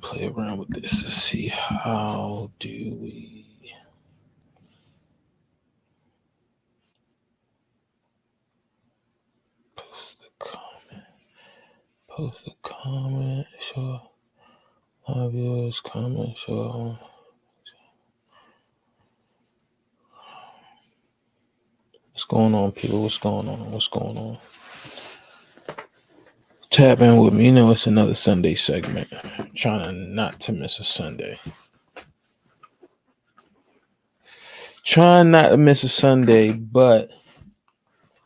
play around with this to see how do we post a comment, sure. My viewers comment, sure. What's going on, people? What's going on? Tap in with me. You know, it's another Sunday segment. I'm trying not to miss a Sunday. Trying not to miss a Sunday, but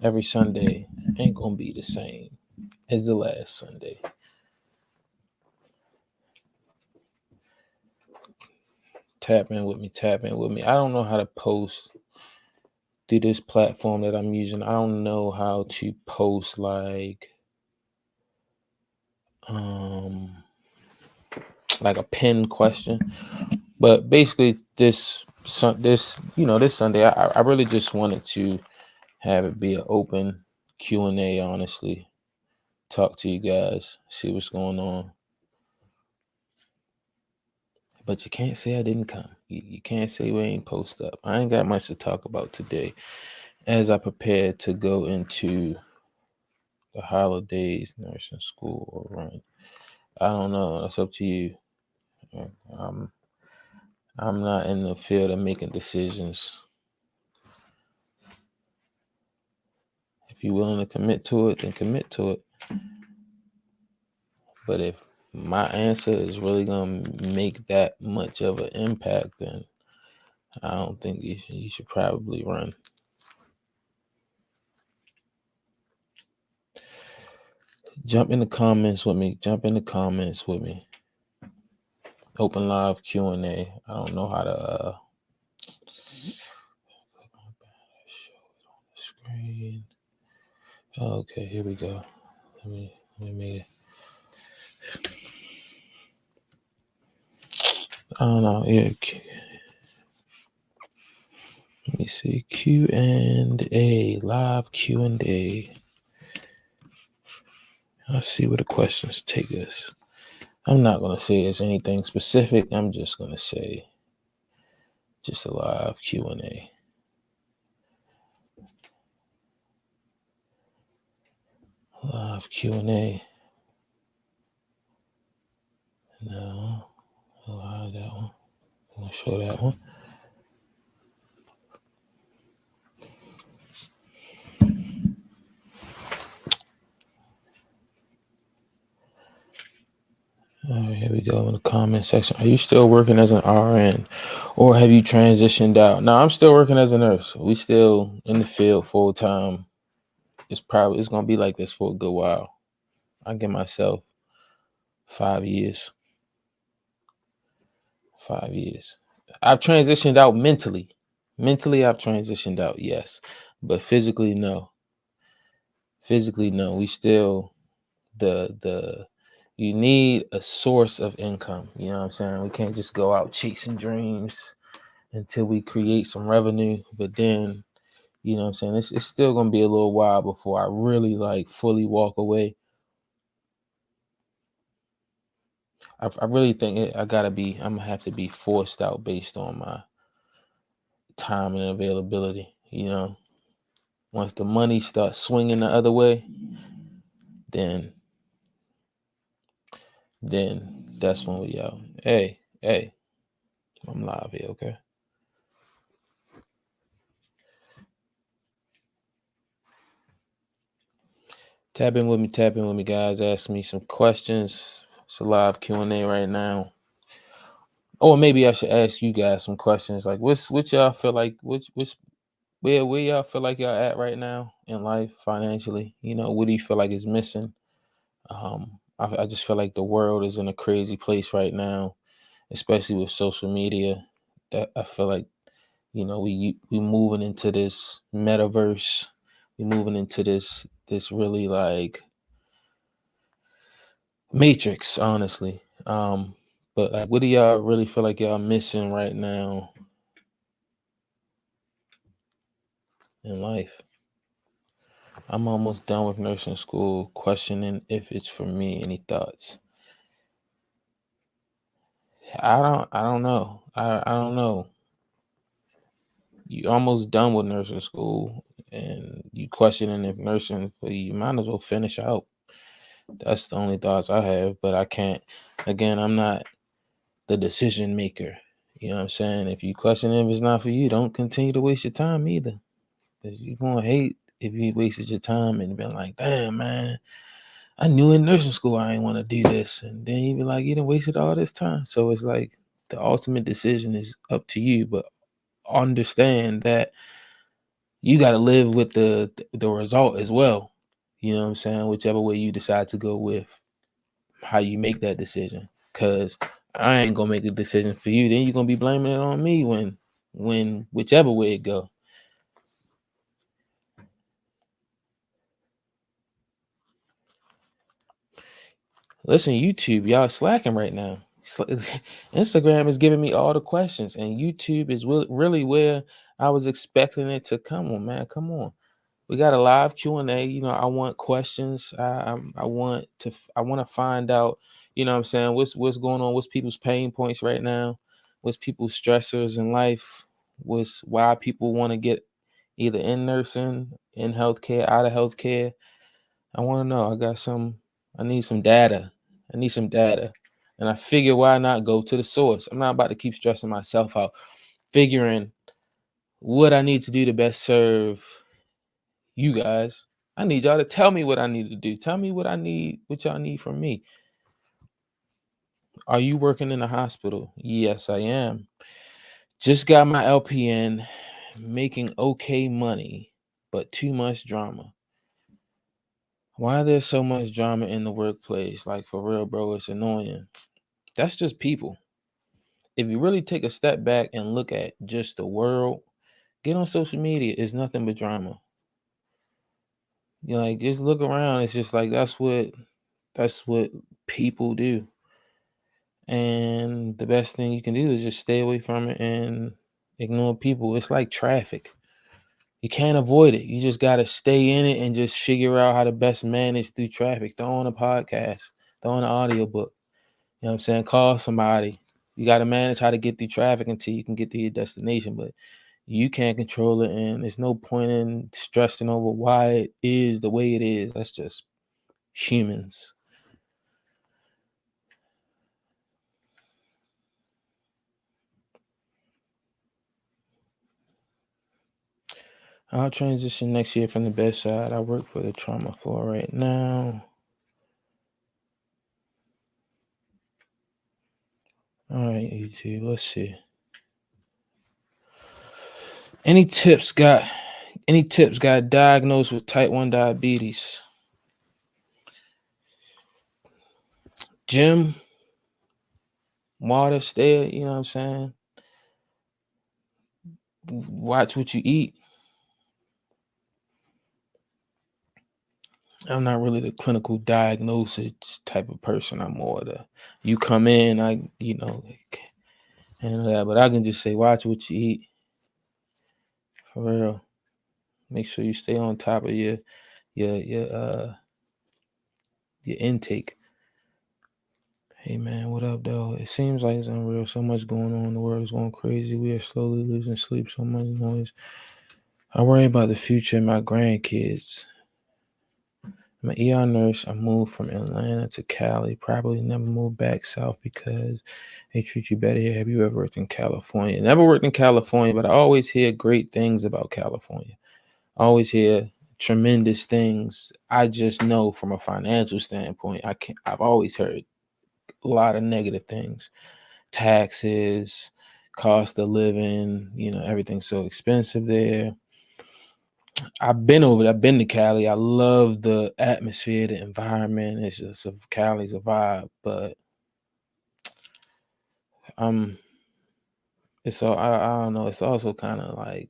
every Sunday ain't gonna be the same as the last Sunday. Tap in with me. I don't know how to post through this platform that I'm using. I don't know how to post like a pinned question. But basically this Sunday, I really just wanted to have it be an open Q&A, honestly. Talk to you guys, see what's going on. But you can't say I didn't come. You can't say we ain't post up. I ain't got much to talk about today as I prepare to go into the holidays, nursing school, or run. I don't know. That's up to you. I'm not in the field of making decisions. If you're willing to commit to it, then commit to it. But if my answer is really going to make that much of an impact, then I don't think you should probably run. Jump in the comments with me. Open live Q&A. I don't know how to show it on the screen. Okay, here we go. Let me make it. I don't know. Yeah. Let me see. Q&A. Live Q&A. Let's see where the questions take us. I'm not going to say it's anything specific. I'm just going to say just a live Q&A. Live Q&A. No. I'll hide that one. I'm going to show that one. All right, here we go in the comment section. Are you still working as an RN or have you transitioned out? No, I'm still working as a nurse. We still in the field full time. It's going to be like this for a good while. I give myself 5 years. 5 years. I've transitioned out mentally. Mentally, I've transitioned out, yes. But physically, no. We still you need a source of income. You know what I'm saying? We can't just go out chasing dreams until we create some revenue. But then, you know what I'm saying? It's still going to be a little while before I really like fully walk away. I really think I'm going to have to be forced out based on my time and availability. You know, once the money starts swinging the other way, then that's when we out. Hey, I'm live here, okay? Tap in with me, guys. Ask me some questions. It's a live Q&A right now. Or maybe I should ask you guys some questions. Like, what y'all feel like? Where y'all feel like y'all at right now in life financially? You know, what do you feel like is missing? I just feel like the world is in a crazy place right now, especially with social media. That I feel like, you know, we moving into this metaverse. We moving into this really like matrix, honestly. But like, what do y'all really feel like y'all missing right now in life? I'm almost done with nursing school, questioning if it's for me. Any thoughts? I don't know. I don't know. You almost done with nursing school and you questioning if nursing for you, might as well finish out. That's the only thoughts I have, but I can't. Again, I'm not the decision maker. You know what I'm saying? If you question if it's not for you, don't continue to waste your time either. Because you're going to hate if you wasted your time and been like, damn, man, I knew in nursing school I didn't want to do this. And then you be like, you done wasted all this time. So it's like the ultimate decision is up to you, but understand that you got to live with the result as well. You know what I'm saying? Whichever way you decide to go with how you make that decision. Because I ain't gonna make the decision for you. Then you're gonna be blaming it on me when whichever way it go. Listen, YouTube, y'all slacking right now. Instagram is giving me all the questions, and YouTube is really where I was expecting it to come on, man. Come on. We got a live Q&A. You know, I want questions. I want to find out, you know what I'm saying, what's going on, what's people's pain points right now, what's people's stressors in life, what's why people want to get either in nursing, in healthcare, out of healthcare. I want to know. I need some data. I need some data. And I figure why not go to the source? I'm not about to keep stressing myself out, figuring what I need to do to best serve you guys. I need y'all to tell me what I need to do. Tell me what y'all need from me. Are you working in a hospital? Yes, I am. Just got my LPN, making okay money, but too much drama. Why there's so much drama in the workplace? Like, for real, bro, it's annoying. That's just people. If you really take a step back and look at just the world, get on social media, it's nothing but drama. You know, like, just look around. It's just like that's what people do. And the best thing you can do is just stay away from it and ignore people. It's like traffic. You can't avoid it. You just got to stay in it and just figure out how to best manage through traffic. Throw on a podcast, throw on an audiobook. You know what I'm saying? Call somebody. You got to manage how to get through traffic until you can get to your destination. But you can't control it. And there's no point in stressing over why it is the way it is. That's just humans. I'll transition next year from the bedside. I work for the trauma floor right now. All right, YouTube, let's see. Any tips got diagnosed with type 1 diabetes? Gym, water, stay, you know what I'm saying? Watch what you eat. I'm not really the clinical diagnosis type of person. I'm more you come in, and that, but I can just say watch what you eat. For real. Make sure you stay on top of your intake. Hey man, what up though? It seems like it's unreal. So much going on. The world is going crazy. We are slowly losing sleep. So much noise. I worry about the future of my grandkids. I'm an ER nurse. I moved from Atlanta to Cali. Probably never moved back south because they treat you better here. Have you ever worked in California? Never worked in California, but I always hear great things about California. I always hear tremendous things. I just know from a financial standpoint, I've always heard a lot of negative things. Taxes, cost of living, everything's so expensive there. I've been over there. I've been to Cali. I love the atmosphere, the environment. It's just Cali's a vibe, but it's all I don't know. It's also kind of like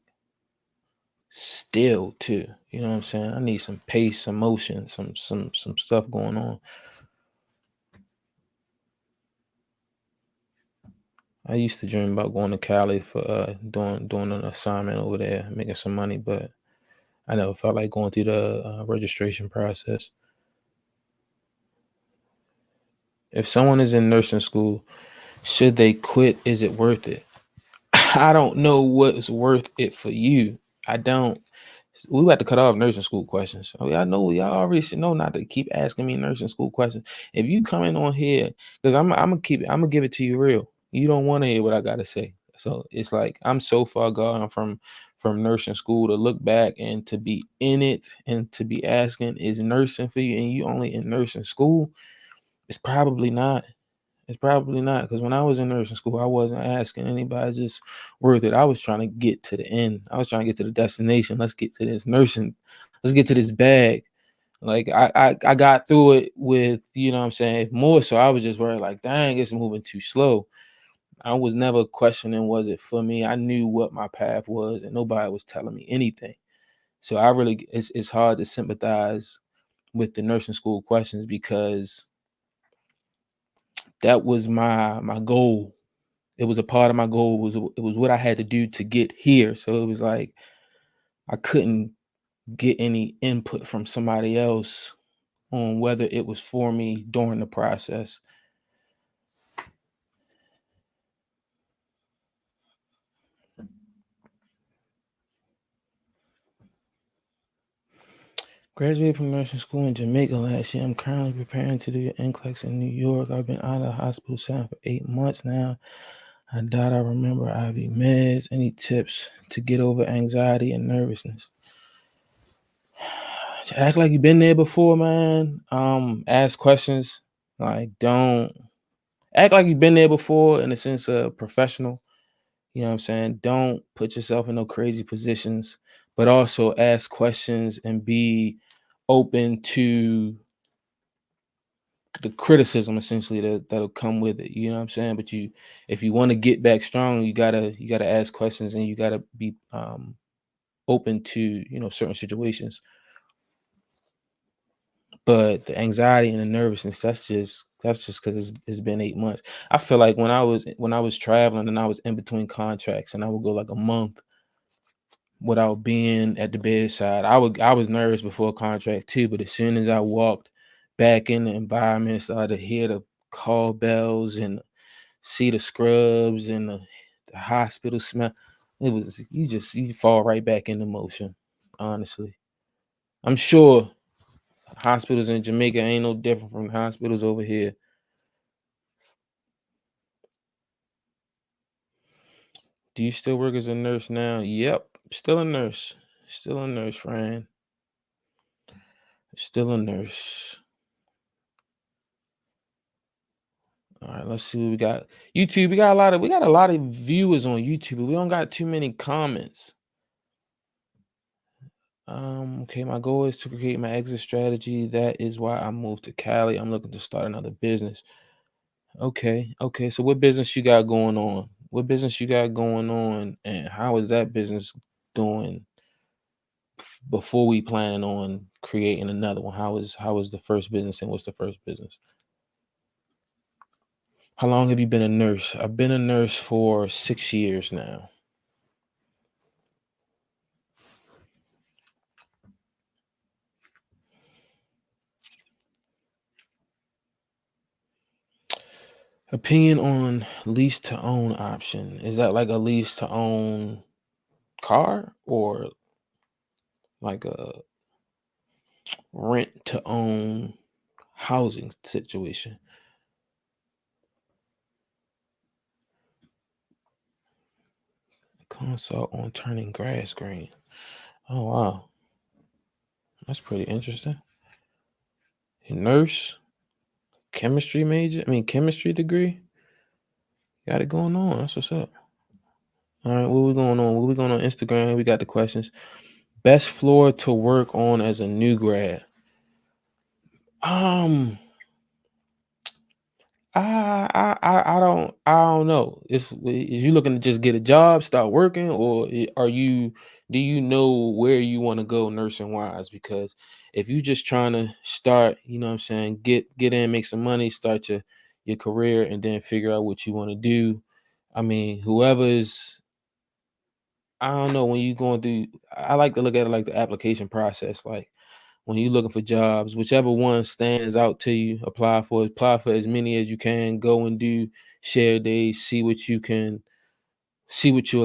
still too. You know what I'm saying? I need some pace, some motion, some stuff going on. I used to dream about going to Cali for doing an assignment over there, making some money, but I never felt like going through the registration process. If someone is in nursing school Should they quit? Is it worth it? I don't know what's worth it for you. I don't. We about to cut off nursing school questions. Oh, y'all know, y'all already should know not to keep asking me nursing school questions. If you coming on here, because I'm gonna give it to you real. You don't want to hear what I gotta say. So it's like I'm so far gone from nursing school to look back and to be in it and to be asking, is nursing for you and you only in nursing school? It's probably not. It's probably not, because when I was in nursing school, I wasn't asking anybody just worth it. I was trying to get to the end. I was trying to get to the destination. Let's get to this nursing. Let's get to this bag. Like I got through it with, you know what I'm saying, more so I was just worried like, dang, it's moving too slow. I was never questioning, was it for me? I knew what my path was and nobody was telling me anything. So I really, it's hard to sympathize with the nursing school questions because that was my goal. It was a part of my goal. It was what I had to do to get here. So it was like I couldn't get any input from somebody else on whether it was for me during the process. Graduated from nursing school in Jamaica last year. I'm currently preparing to do an NCLEX in New York. I've been out of the hospital setting for 8 months now. I doubt I remember IV meds. Any tips to get over anxiety and nervousness? Act like you've been there before, man. Ask questions. Like, don't act like you've been there before in the sense of professional. You know what I'm saying? Don't put yourself in no crazy positions, but also ask questions and be open to the criticism essentially that'll come with it. You know what I'm saying? But if you want to get back strong, you gotta ask questions and you gotta be open to, certain situations. But the anxiety and the nervousness, that's just because it's been 8 months. I feel like when I was traveling and I was in between contracts and I would go like a month without being at the bedside. I was nervous before contract too, but as soon as I walked back in the environment, started to hear the call bells and see the scrubs and the hospital smell, it was you fall right back into motion, honestly. I'm sure hospitals in Jamaica ain't no different from the hospitals over here. Do you still work as a nurse now? Yep, still a nurse. Still a nurse, Fran. Still a nurse. All right, let's see what we got. YouTube, we got a lot of viewers on YouTube, but we don't got too many comments. Okay, my goal is to create my exit strategy. That is why I moved to Cali. I'm looking to start another business. Okay. So what business you got going on? What business you got going on, and how is that business doing before we plan on creating another one? How is the first business and what's the first business? How long have you been a nurse? I've been a nurse for 6 years now. Opinion on lease to own option. Is that like a lease to own car or like a rent to own housing situation? Consult on turning grass green. Oh wow, that's pretty interesting. Nurse, chemistry major. I mean chemistry degree. Got it going on. That's what's up. All right, what we going on? What we going on Instagram? We got the questions. Best floor to work on as a new grad. Um, I don't know. Is you looking to just get a job, start working, or do you know where you want to go nursing wise? Because if you just trying to start, you know what I'm saying, get in, make some money, start your career, and then figure out what you want to do. I mean, I don't know when you going through. I like to look at it like the application process. Like when you're looking for jobs, whichever one stands out to you, apply for as many as you can. Go and do share days, see what you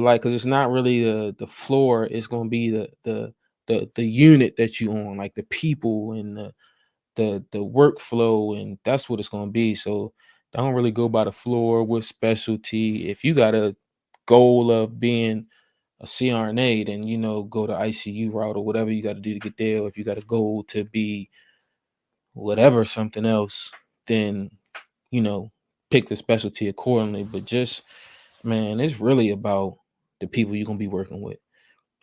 like, because it's not really the floor. It's going to be the unit that you on, like the people and the workflow, and that's what it's going to be. So don't really go by the floor with specialty. If you got a goal of being a CRNA, then go to ICU route or whatever you got to do to get there. Or if you got a goal to be whatever something else, then you know pick the specialty accordingly. But just, man, it's really about the people you're gonna be working with.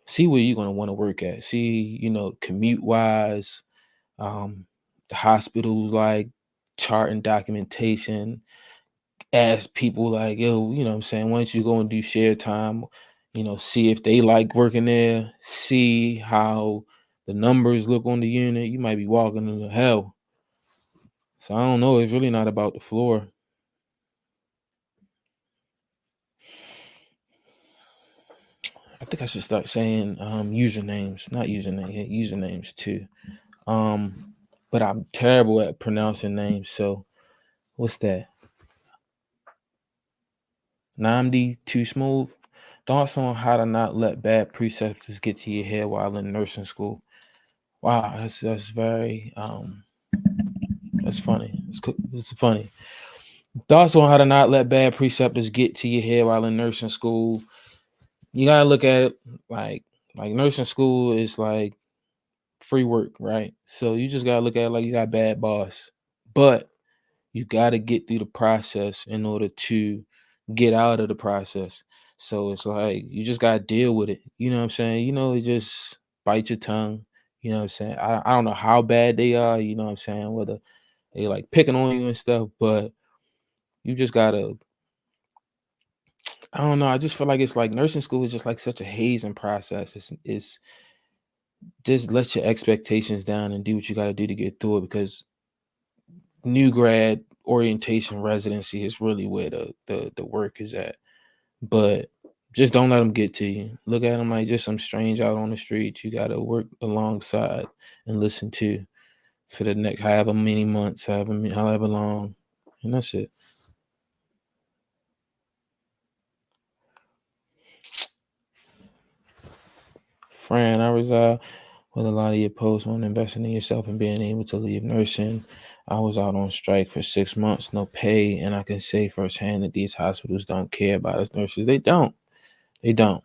See where you're gonna want to work at. See, commute wise, the hospitals, like chart and documentation. Ask people like, yo, what I'm saying, once you go and do share time, see if they like working there, see how the numbers look on the unit. You might be walking into hell. So I don't know. It's really not about the floor. I think I should start saying usernames, not usernames too. But I'm terrible at pronouncing names. So what's that? Namdi Too Smooth. Thoughts on how to not let bad preceptors get to your head while in nursing school. Wow, that's very that's funny. It's funny. Thoughts on how to not let bad preceptors get to your head while in nursing school. You gotta look at it like nursing school is like free work, right? So you just gotta look at it like you got a bad boss. But you gotta get through the process in order to get out of the process. So it's like you just gotta deal with it. You know what I'm saying? You just bite your tongue. You know what I'm saying? I don't know how bad they are, you know what I'm saying, whether they like picking on you and stuff, but you just gotta, I don't know. I just feel like it's like nursing school is just like such a hazing process. It's just let your expectations down and do what you gotta do to get through it, because new grad orientation residency is really where the work is at. But just don't let them get to you. Look at them like just some strange out on the street you got to work alongside and listen to for the next however many months, however long, and that's it. Fran, I reside with a lot of your posts on investing in yourself and being able to leave nursing. I was out on strike for 6 months, no pay, and I can say firsthand that these hospitals don't care about us nurses. They don't. They don't.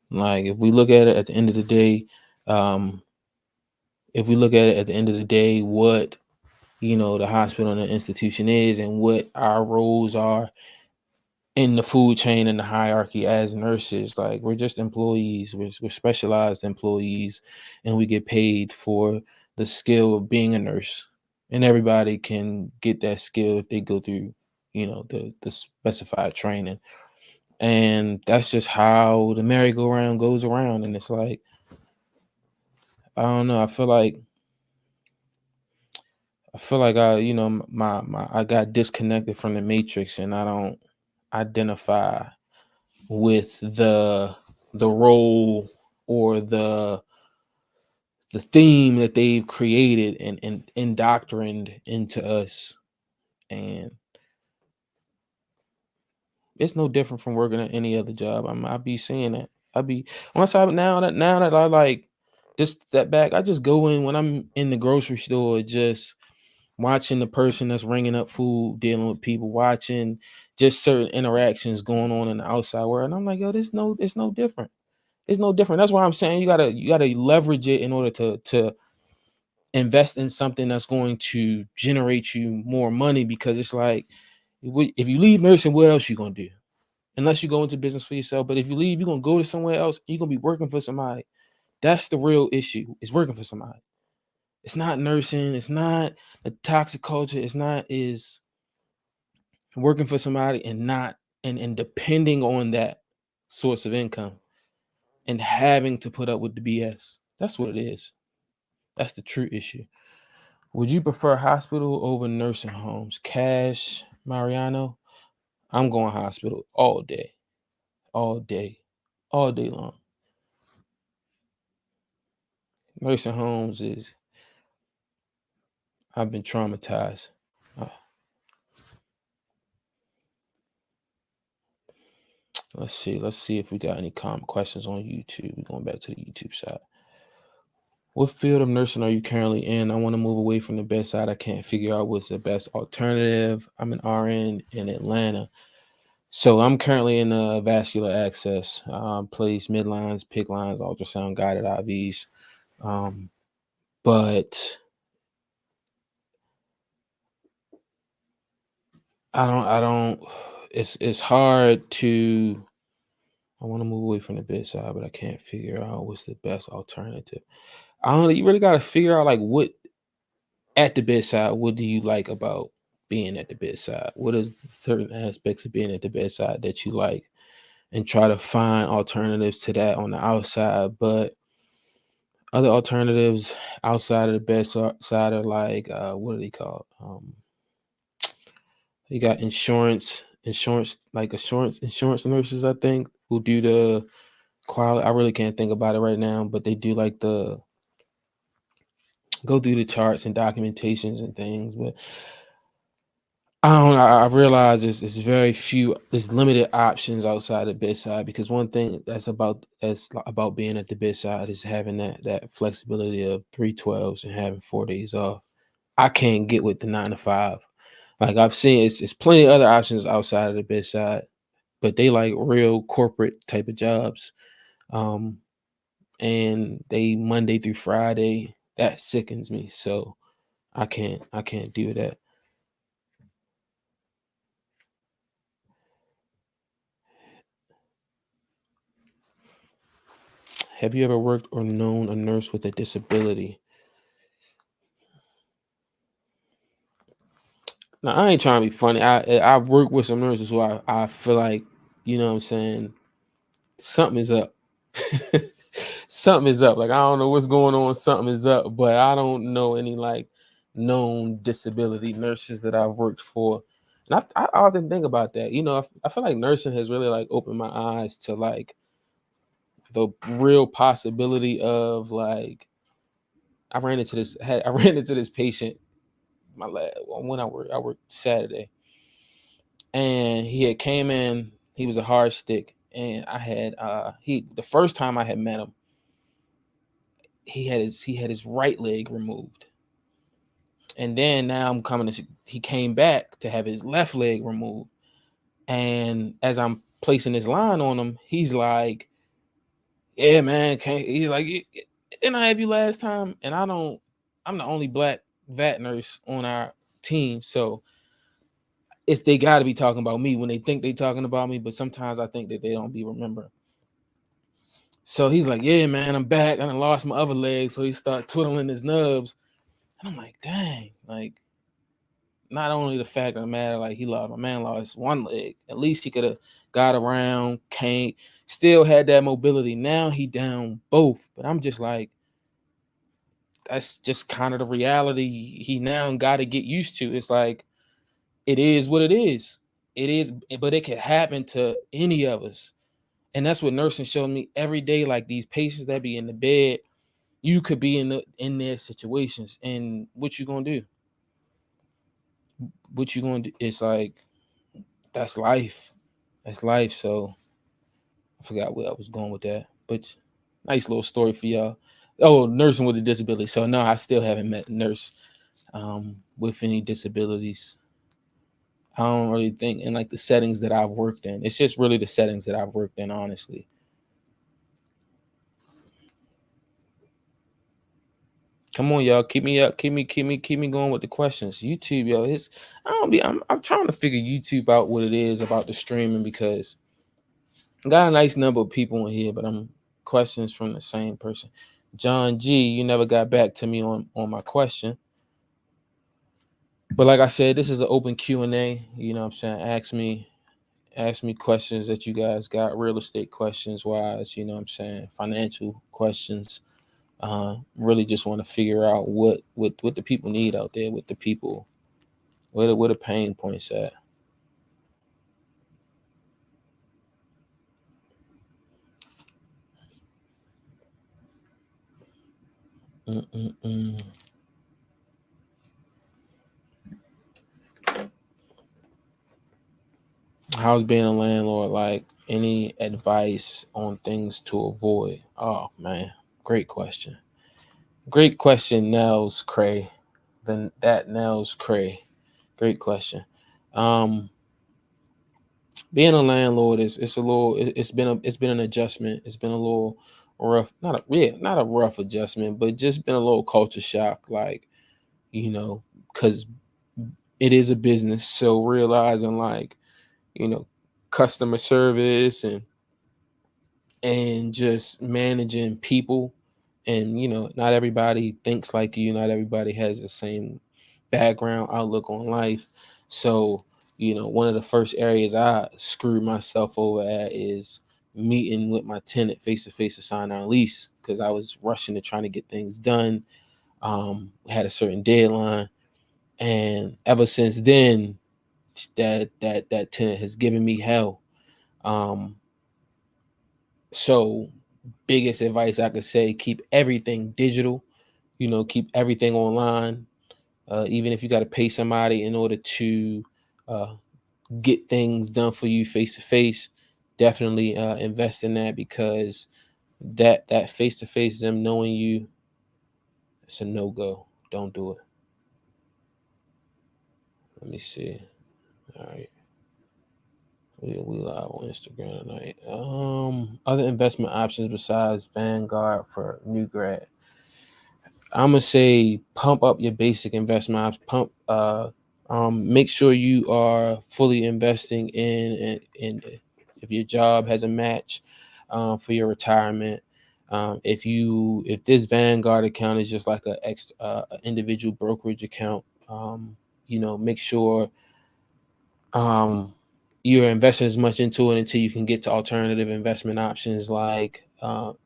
Like, if we look at it at the end of the day, um, what the hospital and the institution is and what our roles are in the food chain and the hierarchy as nurses, like we're just employees. We're specialized employees, and we get paid for the skill of being a nurse. And everybody can get that skill if they go through, the specified training. And that's just how the merry-go-round goes around. And it's like, I don't know. I feel like I got disconnected from the matrix, and I don't identify with the role or the theme that they've created and indoctrined into us. And it's no different from working at any other job. I be seeing that. I be once I now that I like just step back, I just go in when I'm in the grocery store, just watching the person that's ringing up food, dealing with people, watching just certain interactions going on in the outside world. And I'm like, yo, it's no different. It's no different. That's why I'm saying you gotta leverage it in order to invest in something that's going to generate you more money. Because it's like, if you leave nursing, what else you gonna do? Unless you go into business for yourself. But if you leave, you're gonna go to somewhere else. You're gonna be working for somebody. That's the real issue. Is working for somebody. It's not nursing. It's not a toxic culture. It's not is working for somebody and not and depending on that source of income and having to put up with the BS. That's what it is. That's the true issue. Would you prefer hospital over nursing homes? Cash Mariano? I'm going hospital all day, all day, all day long. Nursing homes is I've been traumatized. Uh, let's see. Let's see if we got any questions on YouTube. We're going back to the YouTube side. What field of nursing are you currently in? I want to move away from the bedside. I can't figure out what's the best alternative. I'm an RN in Atlanta. So I'm currently in vascular access, place midlines, PIC lines, ultrasound guided IVs. But I don't, it's hard to, I want to move away from the bedside, but I can't figure out what's the best alternative. I don't know. You really got to figure out like what at the bedside, what do you like about being at the bedside? What is certain aspects of being at the bedside that you like? And try to find alternatives to that on the outside. But other alternatives outside of the bedside are like, what are they called? You got insurance nurses, I think, who do the quality. I really can't think about it right now, but they do like the go through the charts and documentations and things. But I don't know. I realize it's very few. There's limited options outside the bedside because one thing that's about being at the bedside is having that flexibility of 312s and having 4 days off. I can't get with the 9 to 5. Like I've seen, it's plenty of other options outside of the bedside, but they like real corporate type of jobs. Um, and they Monday through Friday. That sickens me. So I can't do that. Have you ever worked or known a nurse with a disability? Now I ain't trying to be funny. I've worked with some nurses who I feel like, you know what I'm saying, something is up. Something is up. Like I don't know what's going on, something is up, but I don't know any like known disability nurses that I've worked for. And I often think about that. I feel like nursing has really like opened my eyes to like the real possibility of like I ran into this patient when I worked Saturday, and he had came in. He was a hard stick, and I had he the first time I had met him, he had his right leg removed, and then now I'm coming to he came back to have his left leg removed, and as I'm placing this line on him, he's like, "Yeah, man, can't." He's like, "Didn't I have you last time?" And I don't. I'm the only black vet nurse on our team, so it's they got to be talking about me when they think they talking about me, but sometimes I think that they don't be remembering. So he's like, "Yeah, man, I'm back. I done lost my other leg." So he start twiddling his nubs, and I'm like, "Dang!" Like, not only the fact of the matter, like my man lost one leg. At least he could have got around, can't, still had that mobility. Now he down both, but I'm just like, that's just kind of the reality he now got to get used to. It's like it is what it is. It is, but it could happen to any of us. And that's what nursing showed me every day. Like these patients that be in the bed, you could be in their situations, and what you gonna do? What you gonna do? It's like that's life. That's life. So I forgot where I was going with that, but nice little story for y'all. Oh, nursing with a disability. So no, I still haven't met a nurse with any disabilities. I don't really think in like the settings that I've worked in. It's just really the settings that I've worked in, honestly. Come on, y'all. Keep me up. Keep me going with the questions. YouTube, yo. I'm trying to figure YouTube out what it is about the streaming because I got a nice number of people in here, but I'm questions from the same person. John G, you never got back to me on my question. But like I said, this is an open Q&A. You know what I'm saying? Ask me questions that you guys got, real estate questions wise, you know what I'm saying, financial questions. Really just want to figure out what the people need out there, with the people, where the pain points at. Mm-mm-mm. How's being a landlord like? Any advice on things to avoid? Oh man, great question. Great question, Nels Cray. Then that Nels Cray. Great question. Um, Being a landlord is it's a little it's been an adjustment. It's been a little rough, not a rough adjustment, but just been a little culture shock. Like, because it is a business, so realizing like, you know, customer service and just managing people, and not everybody thinks like you, not everybody has the same background outlook on life. So one of the first areas I screwed myself over at is meeting with my tenant face to face to sign our lease, because I was rushing to trying to get things done. Had a certain deadline, and ever since then that tenant has given me hell. Um so biggest advice I could say: keep everything digital. Keep everything online. Even if you got to pay somebody in order to uh, get things done for you face to face, definitely invest in that, because that face to face, them knowing you, it's a no go. Don't do it. Let me see. All right. We live on Instagram tonight. Other investment options besides Vanguard for new grad. I'm gonna say pump up your basic investment options. Make sure you are fully investing in if your job has a match for your retirement. If this Vanguard account is just like a individual brokerage account, make sure um, you're investing as much into it until you can get to alternative investment options, like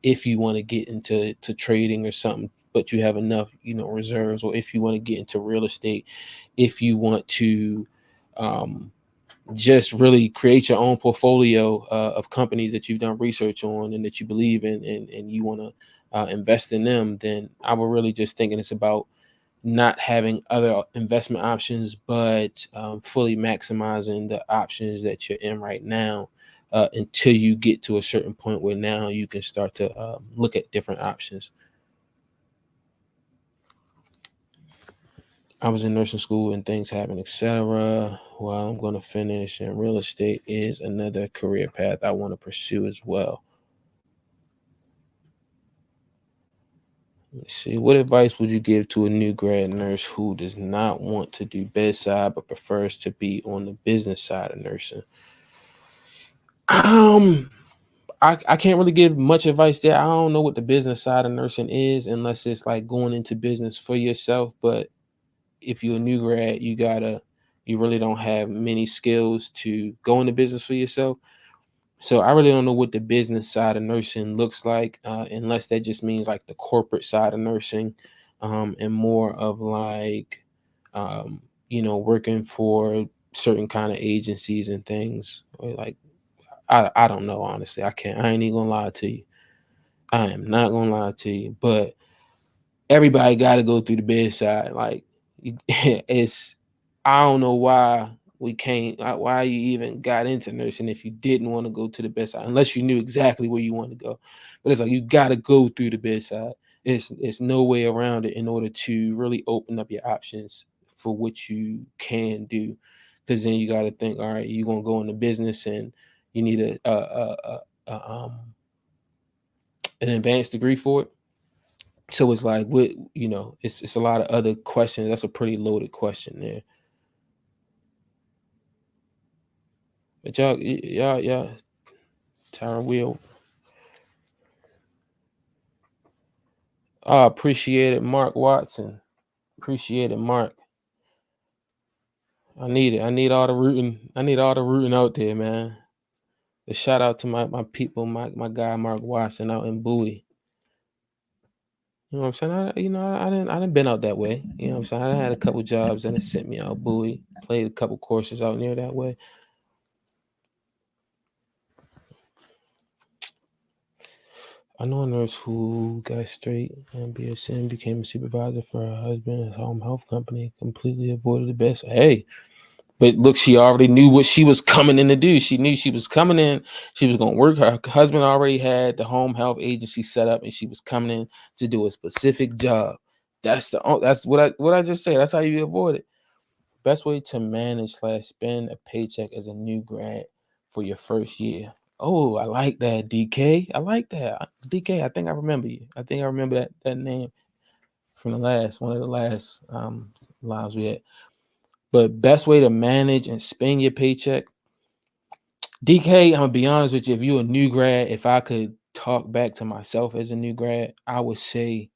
if you want to get into trading or something, but you have enough reserves, or if you want to get into real estate, if you want to um, just really create your own portfolio of companies that you've done research on and that you believe in, and you want to invest in them, then I would really just thinking it's about not having other investment options, but fully maximizing the options that you're in right now, until you get to a certain point where now you can start to look at different options. I was in nursing school and things happen, etc. Well, I'm going to finish, and real estate is another career path I want to pursue as well. Let's see. What advice would you give to a new grad nurse who does not want to do bedside but prefers to be on the business side of nursing? Um, I can't really give much advice there. I don't know what the business side of nursing is, unless it's like going into business for yourself. But if you're a new grad, you really don't have many skills to go into business for yourself. So I really don't know what the business side of nursing looks like, unless that just means like the corporate side of nursing, and more of like, working for certain kind of agencies and things. Or like, I don't know, honestly. I ain't even gonna lie to you. I am not gonna lie to you. But everybody got to go through the bedside. Like, it's, I don't know why we can't, why you even got into nursing if you didn't want to go to the bedside, unless you knew exactly where you want to go. But it's like you got to go through the bedside. It's no way around it in order to really open up your options for what you can do. Because then you got to think, all right, you're gonna go into business, and you need an advanced degree for it. So it's like, what, it's a lot of other questions. That's a pretty loaded question there. But y'all, Tyra Wheel. Appreciate it, Mark Watson. Appreciate it, Mark. I need it. I need all the rooting. I need all the rooting out there, man. A shout out to my people, my guy Mark Watson out in Bowie. You know what I'm saying? I didn't been out that way. You know what I'm saying? I had a couple jobs and it sent me out Bowie. Played a couple courses out near that way. I know a nurse who got straight and BSN, became a supervisor for her husband's home health company, completely avoided the best. Hey, But look, she already knew what she was coming in to do. She knew she was coming in. She was going to work. Her husband already had the home health agency set up, and she was coming in to do a specific job. That's what I just said. That's how you avoid it. Best way to manage / spend a paycheck as a new grad for your first year. Oh, I like that, DK. I like that, DK. I think I remember you. I think I remember that name from one of the last lives we had. But best way to manage and spend your paycheck, DK, I'm gonna be honest with you. If you're a new grad, if I could talk back to myself as a new grad, I would say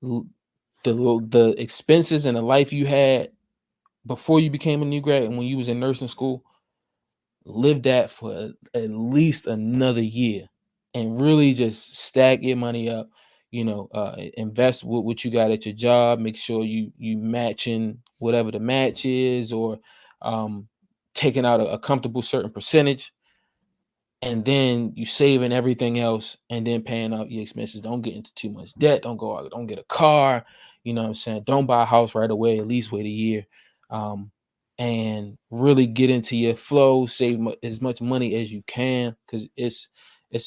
the expenses and the life you had before you became a new grad and when you was in nursing school, live that for at least another year and really just stack your money up. Invest what you got at your job. Make sure you matching whatever the match is, or taking out a comfortable certain percentage, and then you saving everything else and then paying out your expenses. Don't get into too much debt. Don't get a car. You know what I'm saying? Don't buy a house right away. At least wait a year. And really get into your flow, save as much money as you can, because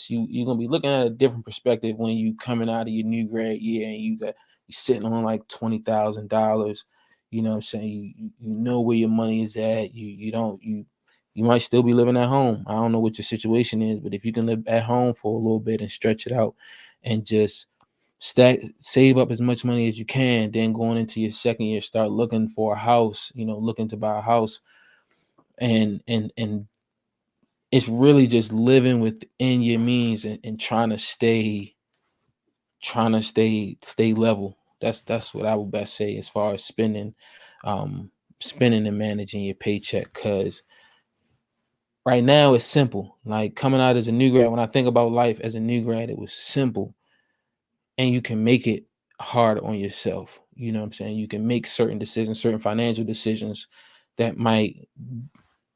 you're gonna be looking at a different perspective when you coming out of your new grad year and you sitting on like $20,000. You know what I'm saying? You know where your money is at. You might still be living at home. I don't know what your situation is, but if you can live at home for a little bit and stretch it out and just save up as much money as you can, then going into your second year, start looking for a house, looking to buy a house. And it's really just living within your means and trying to stay level. That's what I would best say as far as spending and managing your paycheck, because right now it's simple. Like coming out as a new grad, when I think about life as a new grad, it was simple, and you can make it hard on yourself. You know what I'm saying? You can make certain decisions, certain financial decisions that might,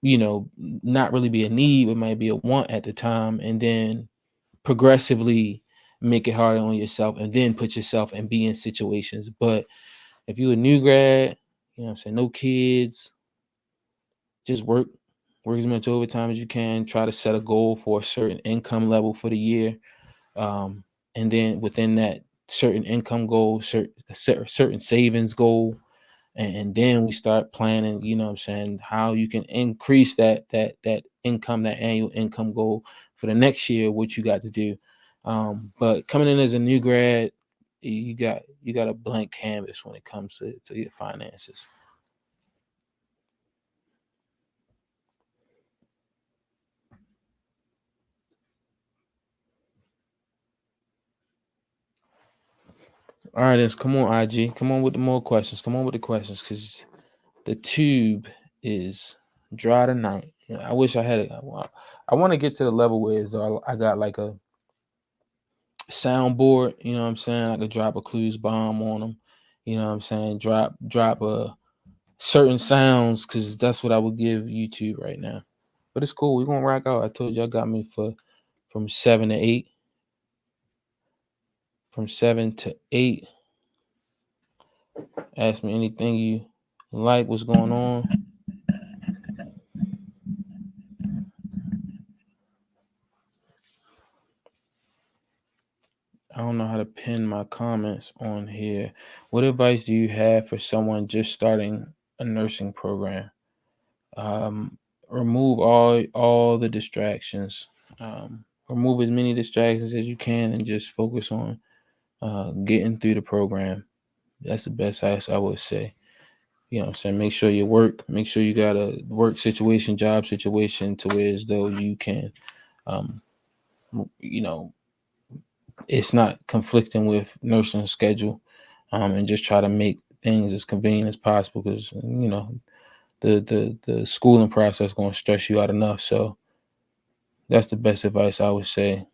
not really be a need, but might be a want at the time, and then progressively make it harder on yourself and then put yourself and be in situations. But if you're a new grad, you know what I'm saying, no kids, just work as much overtime as you can. Try to set a goal for a certain income level for the year. And then within that certain income goal, certain savings goal, and then we start planning, you know what I'm saying, how you can increase that income, that annual income goal for the next year, what you got to do. But coming in as a new grad, you got a blank canvas when it comes to your finances. All right, let's come on, IG. Come on with the more questions. Come on with the questions, because the tube is dry tonight. I wish I had it. I want to get to the level where I got like a soundboard. You know what I'm saying? I could drop a clues bomb on them. You know what I'm saying? Drop a certain sounds, because that's what I would give YouTube right now. But it's cool. We're gonna rock out. I told y'all got me from 7 to 8. From 7 to 8. Ask me anything you like. What's going on? I don't know how to pin my comments on here. What advice do you have for someone just starting a nursing program? Remove all the distractions. Remove as many distractions as you can and just focus on getting through the program. That's the best advice I would say. You know what I'm saying? Make sure make sure you got a work situation, job situation, to where as though you can, you know, it's not conflicting with nursing schedule, and just try to make things as convenient as possible, because the schooling process is going to stress you out enough. So that's the best advice I would say.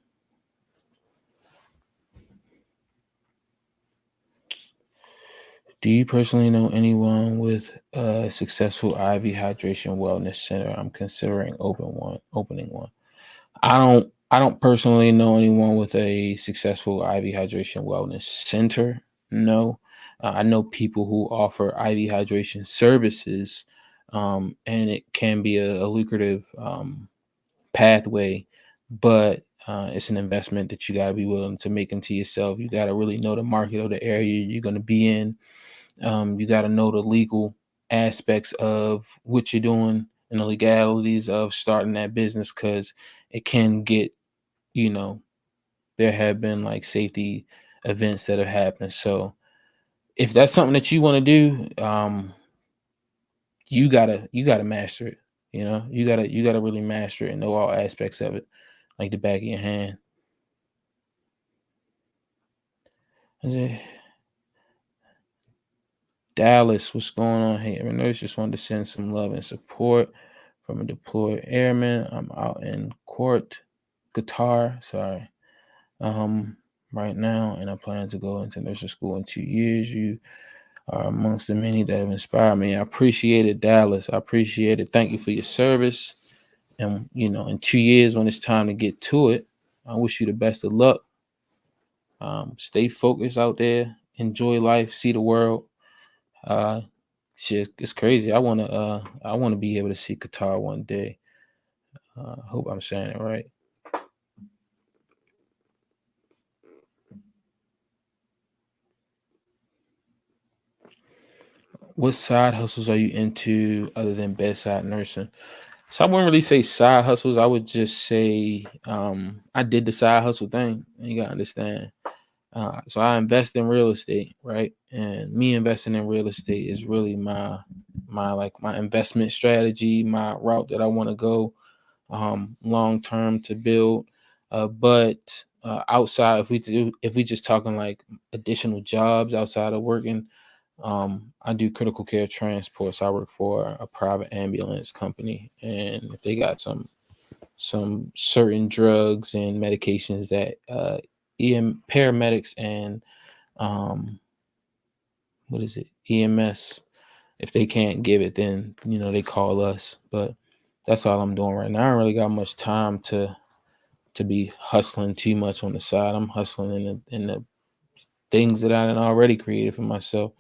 Do you personally know anyone with a successful IV hydration wellness center? I'm considering opening one. I don't personally know anyone with a successful IV hydration wellness center. No. I know people who offer IV hydration services, and it can be a lucrative pathway, but it's an investment that you got to be willing to make into yourself. You got to really know the market or the area you're going to be in. You got to know the legal aspects of what you're doing and the legalities of starting that business, because it can get, there have been like safety events that have happened. So if that's something that you want to do, you gotta master it. You gotta really master it and know all aspects of it, like the back of your hand. Dallas, what's going on here? Nurse just wanted to send some love and support from a deployed airman. I'm out in Qatar, sorry, right now, and I plan to go into nursing school in 2 years. You are amongst the many that have inspired me. I appreciate it, Dallas. I appreciate it. Thank you for your service. And, in 2 years, when it's time to get to it, I wish you the best of luck. Stay focused out there. Enjoy life. See the world. Shit, it's crazy. I wanna be able to see Qatar one day. Hope I'm saying it right. What side hustles are you into other than bedside nursing? So I wouldn't really say side hustles. I would just say I did the side hustle thing. You gotta understand. So I invest in real estate, right? And me investing in real estate is really my investment strategy, my route that I want to go long term to build. But outside, if we just talking like additional jobs outside of working, I do critical care transport. So I work for a private ambulance company, and if they got some certain drugs and medications that paramedics and what is it, EMS, if they can't give it, then they call us. But that's all I'm doing right now. I don't really got much time to be hustling too much on the side. I'm hustling in the things that I had already created for myself.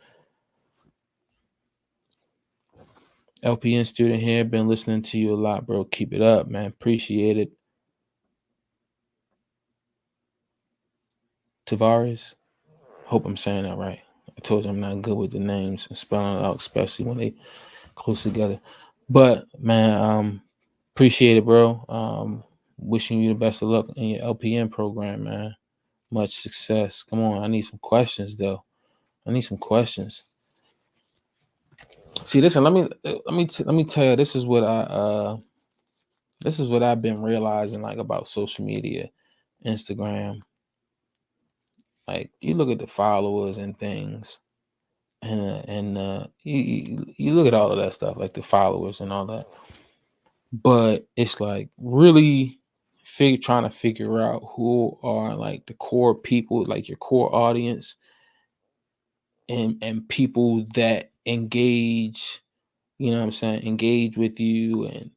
LPN student here, been listening to you a lot, bro. Keep it up, man. Appreciate it. Tavares, hope I'm saying that right. I told you I'm not good with the names and spelling it out, especially when they close together. But man, appreciate it, bro. Wishing you the best of luck in your LPN program, man. Much success. Come on, I need some questions though. I need some questions. See, listen. Let me tell you. This is what I've been realizing, like, about social media, Instagram. Like, you look at the followers and things, and you look at all of that stuff, like the followers and all that. But it's like really trying to figure out who are like the core people, like your core audience, and people that engage. You know what I'm saying? Engage with you and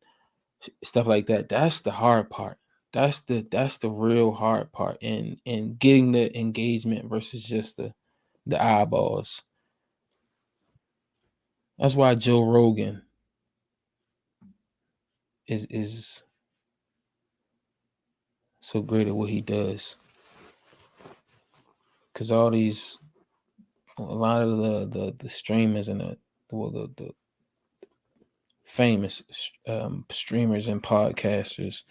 stuff like that. That's the hard part. That's the real hard part in getting the engagement versus just the eyeballs. That's why Joe Rogan is so great at what he does. Because a lot of the streamers and the famous streamers and podcasters,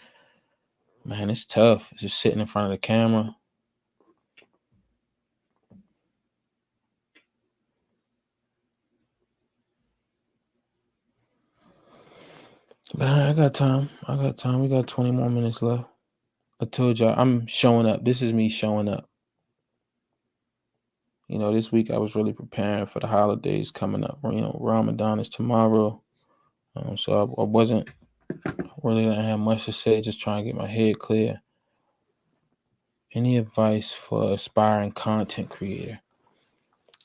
man, it's tough. Just sitting in front of the camera. But I got time. I got time. We got 20 more minutes left. I told y'all I'm showing up. This is me showing up. This week I was really preparing for the holidays coming up. Ramadan is tomorrow. So I wasn't really didn't have much to say, just trying to get my head clear. Any advice for aspiring content creator?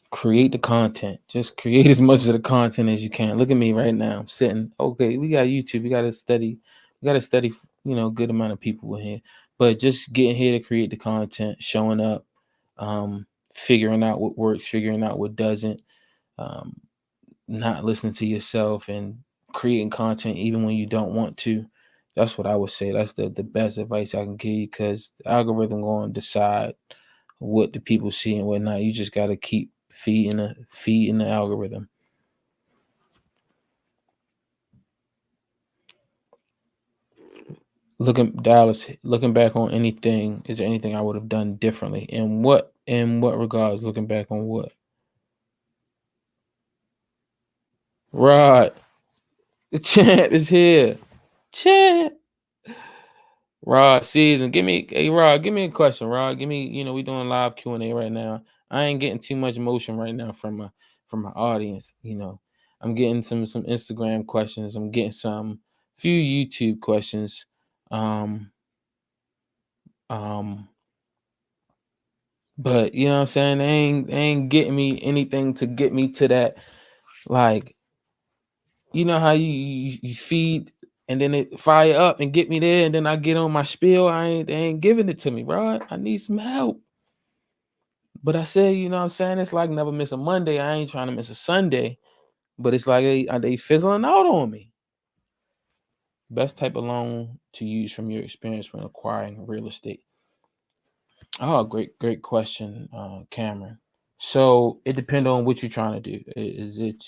Create the content. Just create as much of the content as you can. Look at me right now. I'm sitting. Okay, we got YouTube. We got to study. Good amount of people in here. But just getting here to create the content, showing up, figuring out what works, figuring out what doesn't, not listening to yourself and creating content even when you don't want to. That's what I would say. That's the best advice I can give you, because the algorithm going to decide what the people see and whatnot. You just got to keep feeding the algorithm. Looking back on anything, is there anything I would have done differently? In what regards? Looking back on what? Rod, the champ is here. Champ. Rod season. Rod, give me a question. Rod, give me, we doing live Q&A right now. I ain't getting too much motion right now from my audience. I'm getting some Instagram questions. I'm getting some few YouTube questions. But you know what I'm saying? They ain't getting me anything to get me to that, like, you know how you feed and then it fire up and get me there, and then I get on my spiel. They ain't giving it to me, bro. I need some help. But I say, you know what I'm saying? It's like never miss a Monday. I ain't trying to miss a Sunday. But it's like they fizzling out on me. Best type of loan to use from your experience when acquiring real estate. Oh, great question, Cameron. So it depends on what you're trying to do. Is it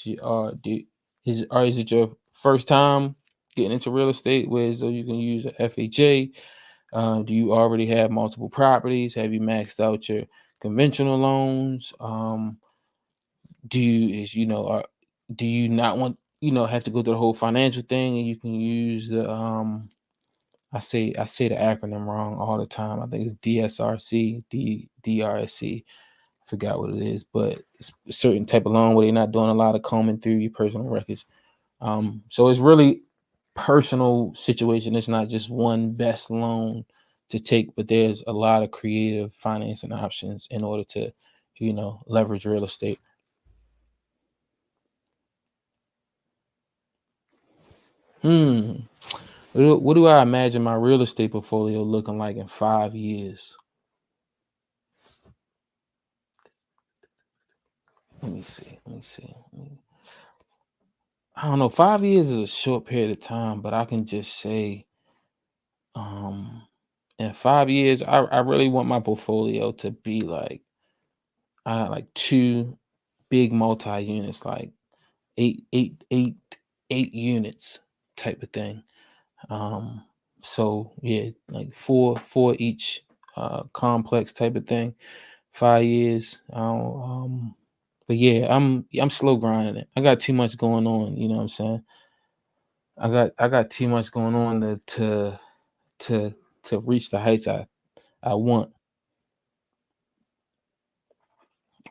is it your first time getting into real estate, where so you can use a FHA? Do you already have multiple properties? Have you maxed out your conventional loans? Do you not want have to go through the whole financial thing, and you can use the I say the acronym wrong all the time. I think it's DSRC, DRSC. Forgot what it is, but it's a certain type of loan where they're not doing a lot of combing through your personal records. So it's really personal situation. It's not just one best loan to take, but there's a lot of creative financing options in order to, leverage real estate. What do I imagine my real estate portfolio looking like in 5 years? Let me see. I don't know. 5 years is a short period of time, but I can just say, in 5 years, I really want my portfolio to be like, I got like 2 big multi units, like eight units type of thing. So yeah, like four each, complex type of thing. 5 years. But yeah, I'm slow grinding it. I got too much going on. You know what I'm saying? I got too much going on to reach the heights I want.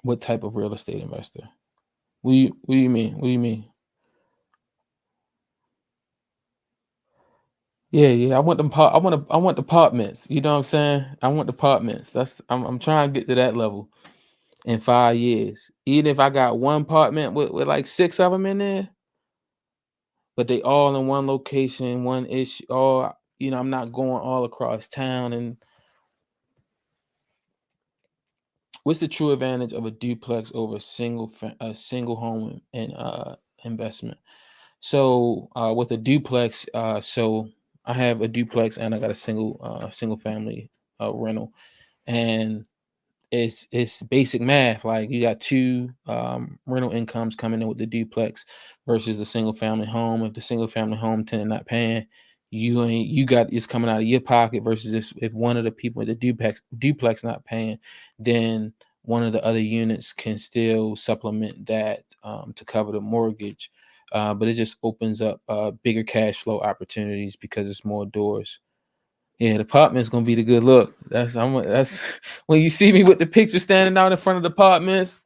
What type of real estate investor? What do you mean? What do you mean? Yeah. I want apartments. You know what I'm saying? I want apartments. I'm trying to get to that level in 5 years. Even if I got one apartment with like 6 of them in there, but they all in one location, one issue. All, I'm not going all across town. And what's the true advantage of a duplex over a single home and investment? So with a duplex, so I have a duplex and I got a single family rental, and it's basic math. Like, you got 2 rental incomes coming in with the duplex versus the single family home. If the single family home tenant not paying, you got it's coming out of your pocket, versus if one of the people in the duplex not paying, then one of the other units can still supplement that, to cover the mortgage. But it just opens up bigger cash flow opportunities because it's more doors. Yeah, the apartment's gonna be the good look. That's when you see me with the picture standing out in front of the apartments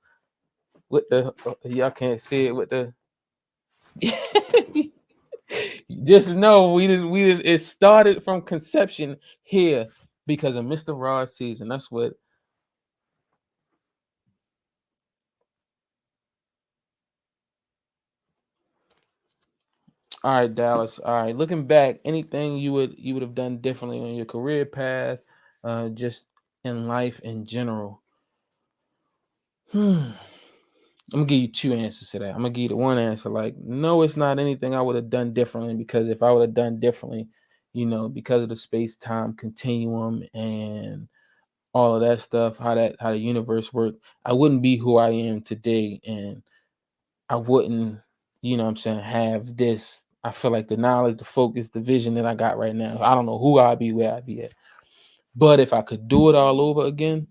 with the, y'all can't see it with the just know we didn't it started from conception here because of Mr. Rod season. That's what. All right, Dallas. All right, looking back, anything you would have done differently on your career path, just in life in general? Hmm. I'm gonna give you two answers to that. I'm gonna give you the one answer, like, no, it's not anything I would have done differently, because if I would have done differently, because of the space-time continuum and all of that stuff, how the universe worked, I wouldn't be who I am today, and I wouldn't, what I'm saying, have this. I feel like the knowledge, the focus, the vision that I got right now. I don't know who I'd be, where I'd be at. But if I could do it all over again,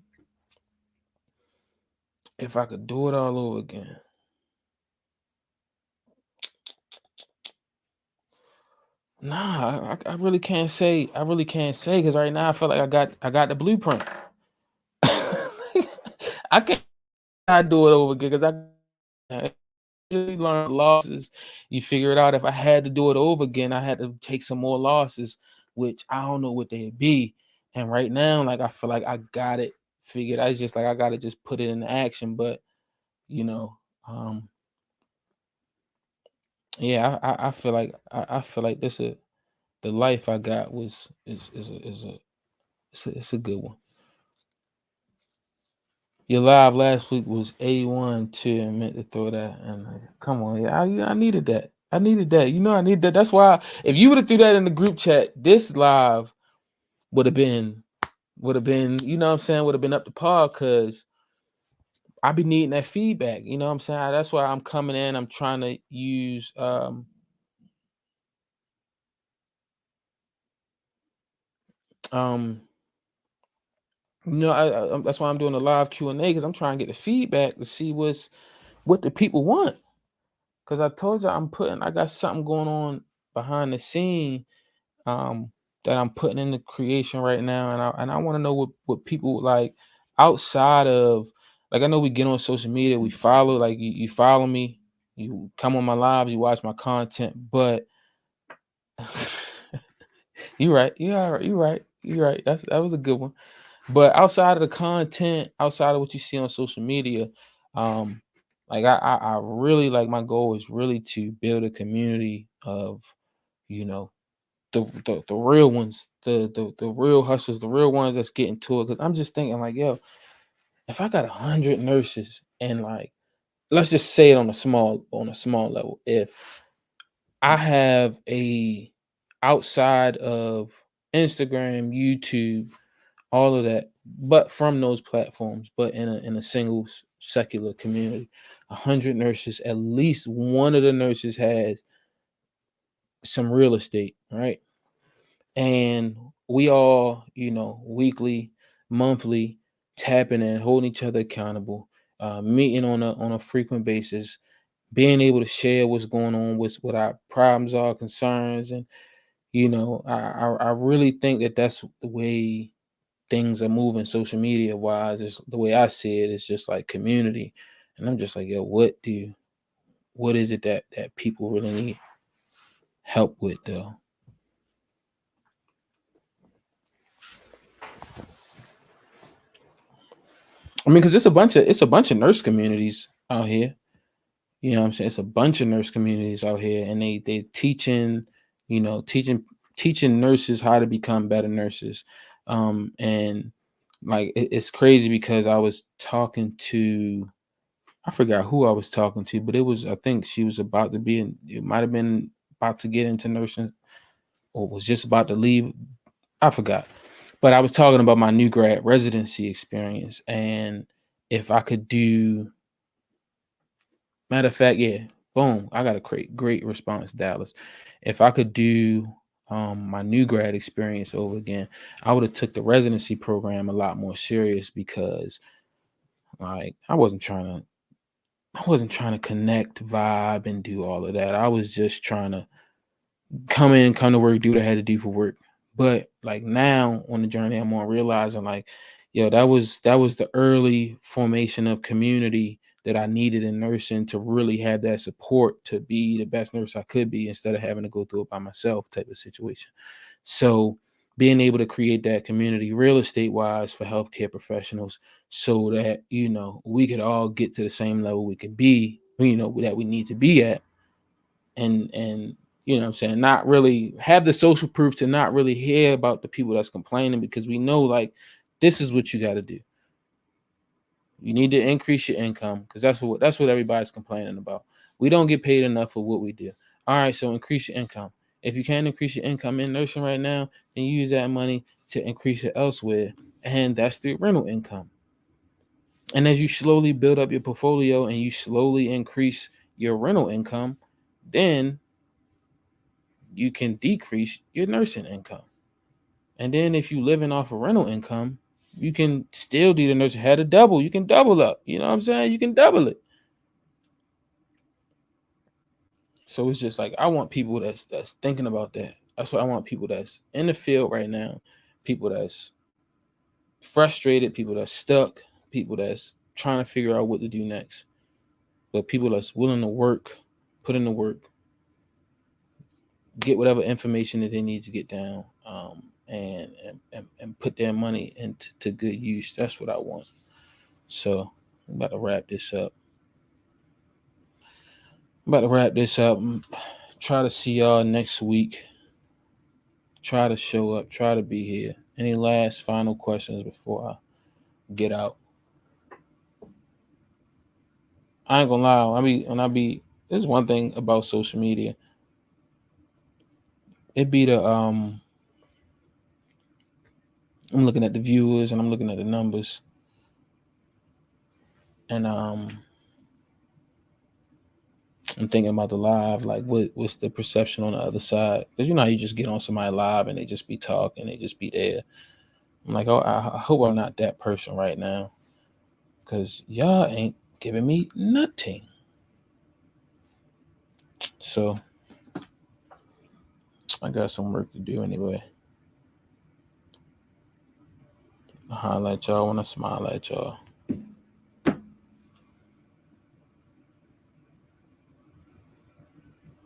nah, I really can't say. I really can't say, because right now I feel like I got the blueprint. I can't do it over again, because I usually learn losses. You figure it out. If I had to do it over again, I had to take some more losses, which I don't know what they'd be. And right now, like, I feel like I got it figured. I just like I gotta just put it into action. But you know, um, yeah, I feel like the life I got was it's a good one. Your live last week was A1 too. I meant to throw that. And come on, yeah, I needed that. I needed that. I need that. That's why if you would have threw that in the group chat, this live would have been, what I'm saying, would have been up to par, because I be needing that feedback. You know what I'm saying? That's why I'm coming in. I'm trying to use um that's why I'm doing a live Q&A, because I'm trying to get the feedback to see what the people want. Because I told you I got something going on behind the scene, um, that I'm putting into creation right now, and I want to know what people like outside of, like, I know we get on social media, we follow, like, you follow me, you come on my lives, you watch my content, but you're right, you're right. That was a good one. But outside of the content, outside of what you see on social media, um, like, I really, like, my goal is really to build a community of, you know, the real ones, the real hustlers, the real ones that's getting to it. Because I'm just thinking, like, yo, if I got 100 nurses, and, like, let's just say it on a small level, if I have a outside of Instagram, YouTube, all of that, but from those platforms, but in a single secular community, 100 nurses, at least one of the nurses has some real estate, right? And we all, weekly, monthly, tapping in, holding each other accountable, meeting on a frequent basis, being able to share what's going on, what our problems are, concerns, and I really think that that's the way things are moving, social media wise. Is the way I see it. It's just like community, and I'm just like, yo, what is it that people really need help with, though? I mean, because it's a bunch of nurse communities out here. You know what I'm saying? It's a bunch of nurse communities out here, and they teaching, teaching nurses how to become better nurses. And like, it's crazy, because I was talking to, I forgot who I was talking to, but I think she was about to it might have been about to get into nursing, or was just about to leave. I forgot. But I was talking about my new grad residency experience, and if I could do, matter of fact, yeah, boom, I got a great response, Dallas. If I could do my new grad experience over again, I would have took the residency program a lot more serious, because, like, I wasn't trying to connect, vibe, and do all of that. I was just trying to come to work, do what I had to do for work. But, like, now on the journey I'm on, realizing, like, yo, that was the early formation of community that I needed in nursing, to really have that support to be the best nurse I could be, instead of having to go through it by myself, type of situation. So being able to create that community real estate wise for healthcare professionals, so that, we could all get to the same level we can be, that we need to be at, and what I'm saying, not really have the social proof to not really hear about the people that's complaining, because we know, like, this is what you got to do. You need to increase your income because that's what everybody's complaining about. We don't get paid enough for what we do. All right, so increase your income. If you can't increase your income in nursing right now, then you use that money to increase it elsewhere, and that's the rental income. And as you slowly build up your portfolio and you slowly increase your rental income, then you can decrease your nursing income. And then if you living off of rental income, you can still do the nursing. Had a double, you can double up. You know what I'm saying? You can double it. So it's just like I want people that's thinking about that. That's what I want, people that's in the field right now, people that's frustrated, people that's stuck, people that's trying to figure out what to do next. But people that's willing to work, put in the work, get whatever information that they need to get down, and put their money into good use. That's what I want. So I'm about to wrap this up. Try to see y'all next week. Try to show up. Try to be here. Any last final questions before I get out? I ain't gonna lie. There's one thing about social media. It be I'm looking at the viewers and I'm looking at the numbers, and I'm thinking about the live, like what's the perception on the other side? Because you know how you just get on somebody live and they just be talking, they just be there. I'm like, oh, I hope I'm not that person right now, because y'all ain't giving me nothing. So I got some work to do anyway. I'll holler at y'all when I smile at y'all.